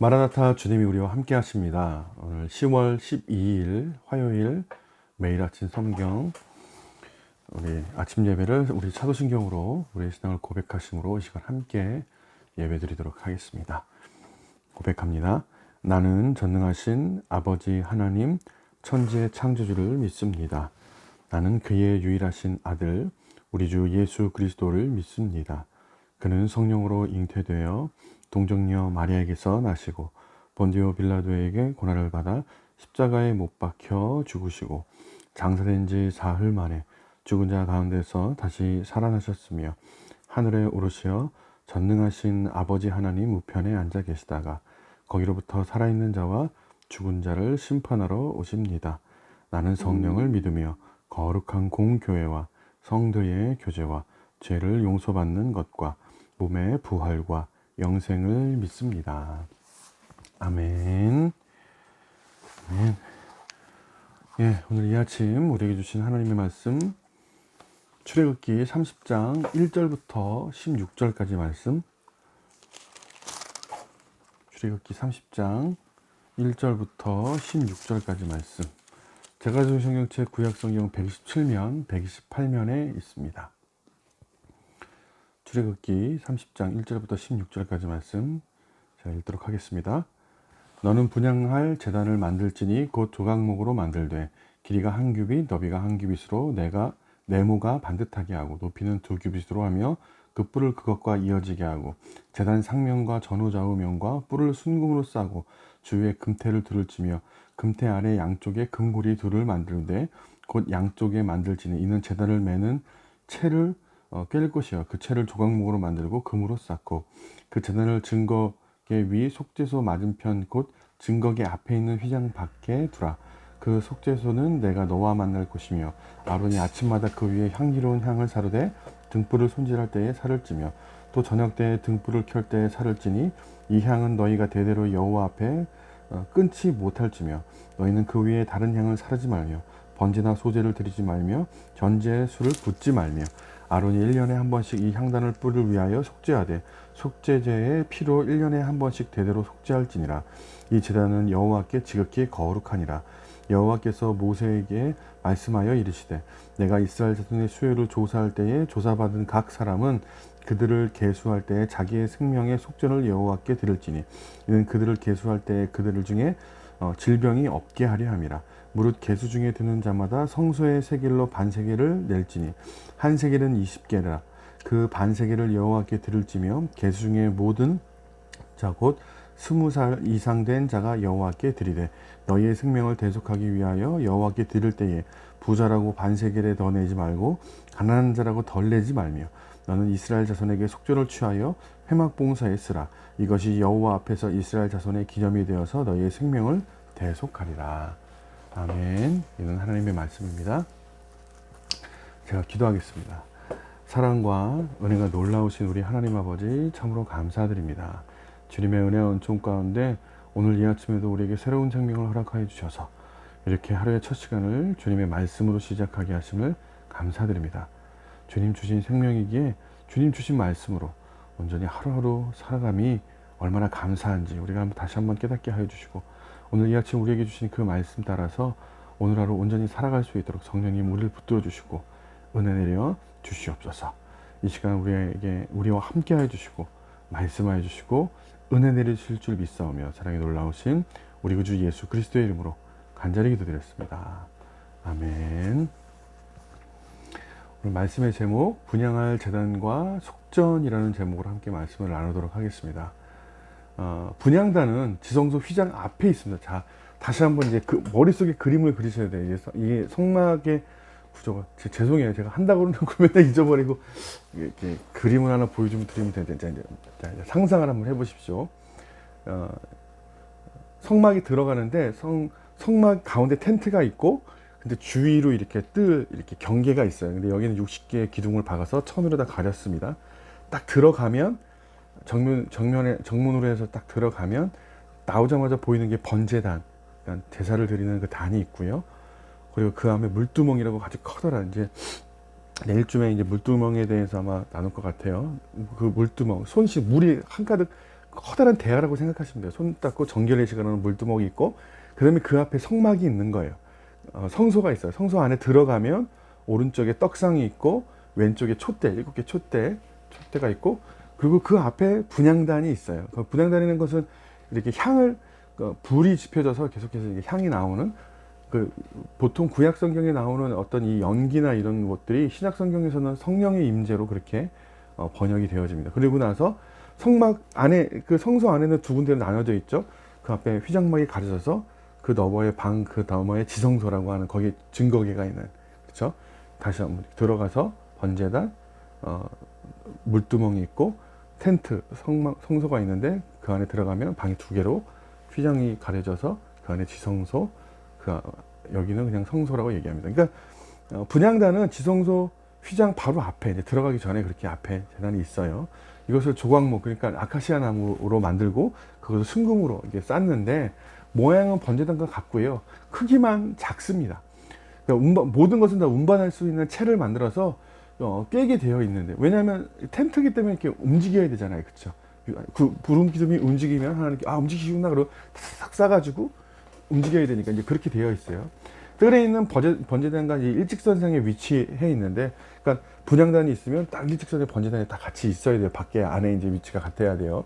마라나타 주님이 우리와 함께 하십니다. 오늘 10월 12일 화요일 매일 아침 성경 우리 아침 예배를 우리 차도신경으로 우리의 신앙을 고백하심으로 이 시간 함께 예배 드리도록 하겠습니다. 고백합니다. 나는 전능하신 아버지 하나님 천지의 창조주를 믿습니다. 나는 그의 유일하신 아들 우리 주 예수 그리스도를 믿습니다. 그는 성령으로 잉태되어 동정녀 마리아에게서 나시고 본디오 빌라도에게 고난을 받아 십자가에 못 박혀 죽으시고 장사된 지 사흘 만에 죽은 자 가운데서 다시 살아나셨으며 하늘에 오르시어 전능하신 아버지 하나님 우편에 앉아 계시다가 거기로부터 살아있는 자와 죽은 자를 심판하러 오십니다. 나는 성령을 믿으며 거룩한 공교회와 성도의 교제와 죄를 용서받는 것과 몸의 부활과 영생을 믿습니다. 아멘. 아멘. 예, 오늘 이 아침 우리에게 주신 하나님의 말씀 출애굽기 30장 1절부터 16절까지 말씀. 출애굽기 30장 1절부터 16절까지 말씀. 제가 준 성경책 구약성경 127면, 128면에 있습니다. 출애굽기 30장 1절부터 16절까지 말씀 제가 읽도록 하겠습니다. 너는 분향할 제단을 만들지니 곧 조각목으로 만들되 길이가 한 규빗 너비가 한 규빗으로 네모가 반듯하게 하고 높이는 2규빗으로 하며 그 뿔을 그것과 이어지게 하고 제단 상면과 전후좌우면과 뿔을 순금으로 싸고 주위에 금태를 둘을 치며 금태 아래 양쪽에 금고리 둘을 만들되 곧 양쪽에 만들지니 이는 제단을 매는 채를 꿰일 것이요 그 채를 조각목으로 만들고 금으로 쌓고 그 제단을 증거계 위 속죄소 맞은편 곧 증거계 앞에 있는 휘장 밖에 두라. 그 속죄소는 내가 너와 만날 곳이며 아론이 아침마다 그 위에 향기로운 향을 사르되 등불을 손질할 때에 살을 찌며 또 저녁 때에 등불을 켤 때에 살을 찌니 이 향은 너희가 대대로 여호와 앞에 끊지 못할지며 너희는 그 위에 다른 향을 사르지 말며 번제나 소제를 드리지 말며 전제에 술을 붓지 말며 아론이 1년에 한 번씩 이 향단을 뿔을 위하여 속죄하되 속죄제의 피로 1년에 한 번씩 대대로 속죄할지니라. 이 제단은 여호와께 지극히 거룩하니라. 여호와께서 모세에게 말씀하여 이르시되 내가 이스라엘 자손의 수요를 조사할 때에 조사받은 각 사람은 그들을 계수할 때에 자기의 생명의 속전을 여호와께 드릴지니 이는 그들을 계수할 때에 그들 중에 질병이 없게 하려 함이라. 무릇 계수 중에 드는 자마다 성소의 세겔로 반세겔을 낼지니 한 세겔은 20개라. 그 반세겔을 여호와께 드릴지며 계수 중에 모든 자 곧 20살 이상 된 자가 여호와께 드리되 너희의 생명을 대속하기 위하여 여호와께 드릴 때에 부자라고 반세겔에 더 내지 말고 가난한 자라고 덜 내지 말며 너는 이스라엘 자손에게 속죄를 취하여 회막봉사에 쓰라. 이것이 여호와 앞에서 이스라엘 자손의 기념이 되어서 너희의 생명을 대속하리라. 아멘. 이는 하나님의 말씀입니다. 제가 기도하겠습니다. 사랑과 은혜가 놀라우신 우리 하나님 아버지 참으로 감사드립니다. 주님의 은혜와 은총 가운데 오늘 이 아침에도 우리에게 새로운 생명을 허락하여 주셔서 이렇게 하루의 첫 시간을 주님의 말씀으로 시작하게 하심을 감사드립니다. 주님 주신 생명이기에 주님 주신 말씀으로 온전히 하루하루 살아감이 얼마나 감사한지 우리가 다시 한번 깨닫게 하여 주시고 오늘 이 아침 우리에게 주신 그 말씀 따라서 오늘 하루 온전히 살아갈 수 있도록 성령님 우리를 붙들어 주시고 은혜 내려 주시옵소서. 이 시간 우리와 함께 하여 주시고 말씀하여 주시고 은혜 내리실 줄 믿사오며 사랑이 놀라우신 우리 구주 예수 그리스도의 이름으로 간절히 기도드렸습니다. 아멘. 오늘 말씀의 제목 분향할 제단과 속전이라는 제목으로 함께 말씀을 나누도록 하겠습니다. 분향단은 지성소 휘장 앞에 있습니다. 자, 다시 한번 이제 그 머릿속에 그림을 그리셔야 돼요. 이게 성막의 구조가 죄송해요. 제가 한다고 그러는 거 맨날 잊어버리고 이렇게 그림을 하나 보여주면 드리면 되는데 이제 상상을 한번 해보십시오. 성막이 들어가는데 성막 가운데 텐트가 있고 근데 주위로 이렇게 이렇게 경계가 있어요. 근데 여기는 60개의 기둥을 박아서 천으로 다 가렸습니다. 딱 들어가면 정문으로 해서 딱 들어가면 나오자마자 보이는 게 번제단, 그러니까 제사를 드리는 그 단이 있고요. 그리고 그 안에 물두멍이라고 아주 커다란 이제 내일쯤에 이제 물두멍에 대해서 아마 나눌 것 같아요. 그 물두멍, 물이 한가득 커다란 대야라고 생각하시면 돼요. 손 닦고 정결의 시간에는 물두멍이 있고, 그 다음에 그 앞에 성막이 있는 거예요. 성소가 있어요. 성소 안에 들어가면 오른쪽에 떡상이 있고, 왼쪽에 촛대, 7개 촛대가 있고, 그리고 그 앞에 분향단이 있어요. 그 분향단이라는 것은 이렇게 향을, 불이 지펴져서 계속해서 이게 향이 나오는, 보통 구약 성경에 나오는 어떤 이 연기나 이런 것들이 신약 성경에서는 성령의 임재로 그렇게 번역이 되어집니다. 그리고 나서 성막 안에, 그 성소 안에는 두 군데로 나눠져 있죠. 그 앞에 휘장막이 가려져서 그 너머에 그 너머에 지성소라고 하는 거기 증거계가 있는, 그렇죠? 다시 한번 들어가서 번제단, 물두멍이 있고 텐트, 성소가 있는데 그 안에 들어가면 방이 두 개로 휘장이 가려져서 그 안에 지성소, 여기는 그냥 성소라고 얘기합니다. 그러니까 분향단은 지성소 휘장 바로 앞에, 이제 들어가기 전에 그렇게 앞에 재단이 있어요. 이것을 조각목, 그러니까 아카시아 나무로 만들고 그것을 순금으로 이렇게 쌌는데, 모양은 번제단과 같고요. 크기만 작습니다. 그러니까 모든 것은 다 운반할 수 있는 채를 만들어서 꿰게 되어 있는데, 왜냐하면 텐트기 때문에 이렇게 움직여야 되잖아요, 그렇죠? 구름 기둥이 움직이면 하나님께 움직이시구나 그러고 싹 싸가지고 움직여야 되니까 이제 그렇게 되어 있어요. 뜰에 있는 번제단과 일직선상에 위치해 있는데, 그러니까 분향단이 있으면 딱 일직선에 번제단이 다 같이 있어야 돼요. 밖에 안에 이제 위치가 같아야 돼요.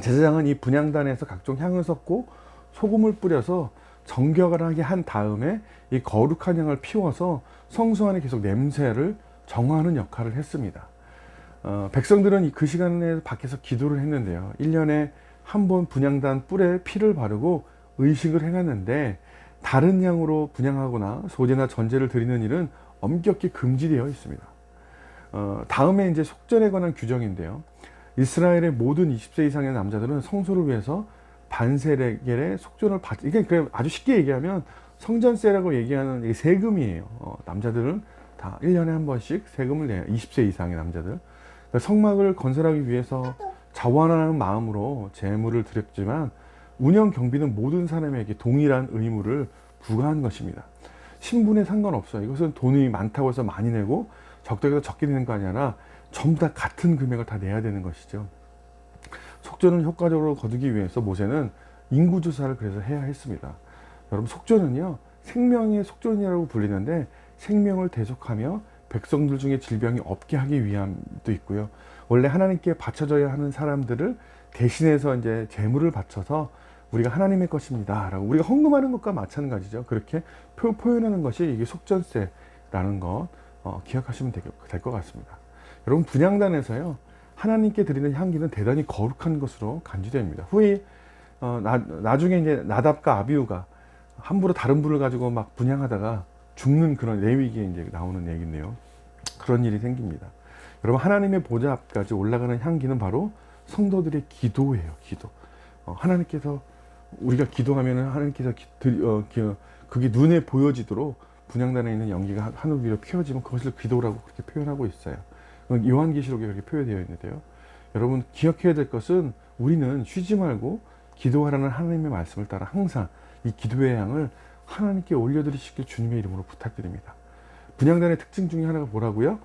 제사장은 이 분향단에서 각종 향을 섞고 소금을 뿌려서 정결을 하게 한 다음에 이 거룩한 향을 피워서 성소 안에 계속 냄새를 정화하는 역할을 했습니다. 백성들은 그 시간에 밖에서 기도를 했는데요. 1년에 한 번 분향단 뿔에 피를 바르고 의식을 해놨는데, 다른 양으로 분향하거나 소제나 전제를 드리는 일은 엄격히 금지되어 있습니다. 다음에 이제 속전에 관한 규정인데요. 이스라엘의 모든 20세 이상의 남자들은 성소를 위해서 반세겔의 속전을 이게 아주 쉽게 얘기하면 성전세라고 얘기하는 세금이에요. 남자들은 다 1년에 한 번씩 세금을 내요. 20세 이상의 남자들. 그러니까 성막을 건설하기 위해서 자원하는 마음으로 제물을 드렸지만, 운영 경비는 모든 사람에게 동일한 의무를 부과한 것입니다. 신분에 상관없어요. 이것은 돈이 많다고 해서 많이 내고 적다고 해서 적게 내는 거 아니라 전부 다 같은 금액을 다 내야 되는 것이죠. 속전을 효과적으로 거두기 위해서 모세는 인구조사를 그래서 해야 했습니다. 여러분, 속전은요, 생명의 속전이라고 불리는데, 생명을 대속하며 백성들 중에 질병이 없게 하기 위함도 있고요. 원래 하나님께 바쳐져야 하는 사람들을 대신해서 이제 제물을 바쳐서 우리가 하나님의 것입니다 라고 우리가 헌금하는 것과 마찬가지죠. 그렇게 표현하는 것이 이게 속전세라는 것 기억하시면 될 것 같습니다. 여러분, 분향단에서요, 하나님께 드리는 향기는 대단히 거룩한 것으로 간주됩니다. 후에 나중에 이제 나답과 아비후가 함부로 다른 불을 가지고 막 분향하다가 죽는 그런 레위기에 이제 나오는 얘기인데요. 그런 일이 생깁니다. 여러분, 하나님의 보좌 앞까지 올라가는 향기는 바로 성도들의 기도예요. 기도. 하나님께서 우리가 기도하면은 하나님께서 그게 눈에 보여지도록 분향단에 있는 연기가 하늘 위로 피어지면 그것을 기도라고 그렇게 표현하고 있어요. 요한계시록에 그렇게 표현되어 있는데요. 여러분, 기억해야 될 것은 우리는 쉬지 말고 기도하라는 하나님의 말씀을 따라 항상 이 기도의 향을 하나님께 올려드리시길 주님의 이름으로 부탁드립니다. 분향단의 특징 중에 하나가 뭐라고요?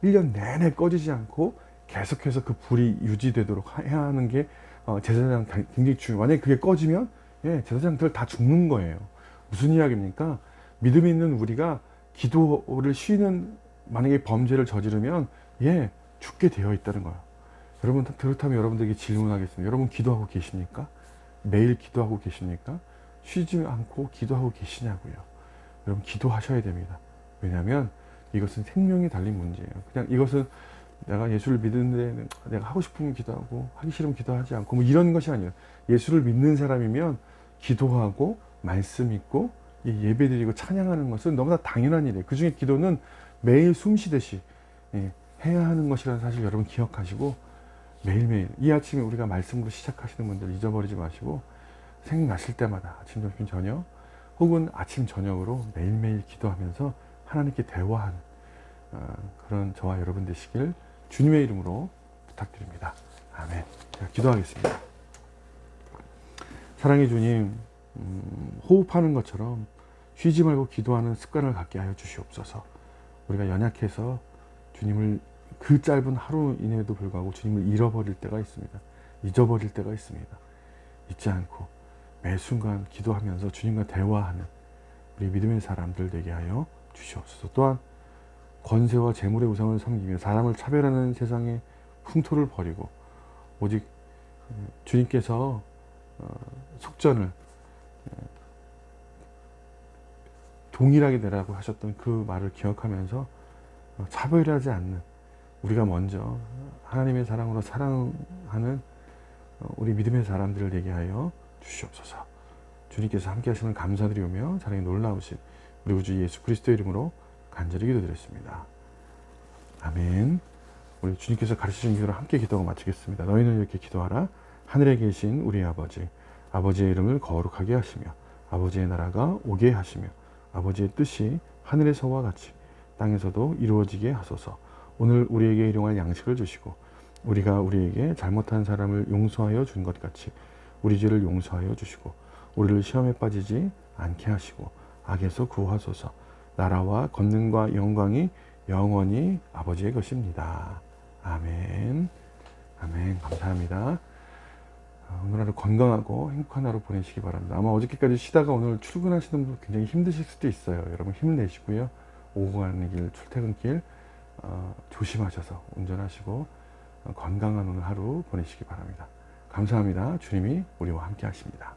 1년 내내 꺼지지 않고 계속해서 그 불이 유지되도록 해야 하는 게 제사장 굉장히 중요해요. 만약에 그게 꺼지면 제사장들 다 죽는 거예요. 무슨 이야기입니까? 믿음이 있는 우리가 기도를 쉬는, 만약에 범죄를 저지르면 죽게 되어 있다는 거예요. 여러분, 그렇다면 여러분들에게 질문하겠습니다. 여러분, 기도하고 계십니까? 매일 기도하고 계십니까? 쉬지 않고 기도하고 계시냐고요. 여러분, 기도하셔야 됩니다. 왜냐하면 이것은 생명이 달린 문제예요. 그냥 이것은 내가 예수를 믿는데 내가 하고 싶으면 기도하고 하기 싫으면 기도하지 않고 뭐 이런 것이 아니에요. 예수를 믿는 사람이면 기도하고 말씀 읽고 예배드리고 찬양하는 것은 너무나 당연한 일이에요. 그 중에 기도는 매일 숨쉬듯이 해야 하는 것이라는 사실 여러분 기억하시고, 매일매일 이 아침에 우리가 말씀으로 시작하시는 분들 잊어버리지 마시고, 생각나실 때마다 아침, 점심, 저녁 혹은 아침, 저녁으로 매일매일 기도하면서 하나님께 대화하는 그런 저와 여러분 되시길 주님의 이름으로 부탁드립니다. 아멘. 제가 기도하겠습니다. 사랑의 주님, 호흡하는 것처럼 쉬지 말고 기도하는 습관을 갖게 하여 주시옵소서. 우리가 연약해서 주님을 그 짧은 하루 이내에도 불구하고 주님을 잃어버릴 때가 있습니다. 잊어버릴 때가 있습니다. 잊지 않고 매 순간 기도하면서 주님과 대화하는 우리 믿음의 사람들 되게 하여 주시옵소서. 또한 권세와 재물의 우상을 섬기며 사람을 차별하는 세상의 풍토를 버리고 오직 주님께서 속전을 동일하게 내라고 하셨던 그 말을 기억하면서 차별하지 않는, 우리가 먼저 하나님의 사랑으로 사랑하는 우리 믿음의 사람들을 되게 하여 주시옵소서. 주님께서 함께 하시는 감사드리오며 사랑이 놀라우신 우리 구주 예수 그리스도 이름으로 간절히 기도드렸습니다. 아멘. 우리 주님께서 가르치신 기도를 함께 기도하고 마치겠습니다. 너희는 이렇게 기도하라. 하늘에 계신 우리 아버지, 아버지의 이름을 거룩하게 하시며 아버지의 나라가 오게 하시며 아버지의 뜻이 하늘에서와 같이 땅에서도 이루어지게 하소서. 오늘 우리에게 일용할 양식을 주시고 우리가 우리에게 잘못한 사람을 용서하여 준 것 같이 우리 죄를 용서하여 주시고 우리를 시험에 빠지지 않게 하시고 악에서 구하소서. 나라와 권능과 영광이 영원히 아버지의 것입니다. 아멘. 아멘. 감사합니다. 오늘 하루 건강하고 행복한 하루 보내시기 바랍니다. 아마 어저께까지 쉬다가 오늘 출근하시는 분 굉장히 힘드실 수도 있어요. 여러분 힘을 내시고요. 오고 가는 길, 출퇴근길 조심하셔서 운전하시고 건강한 오늘 하루 보내시기 바랍니다. 감사합니다. 주님이 우리와 함께 하십니다.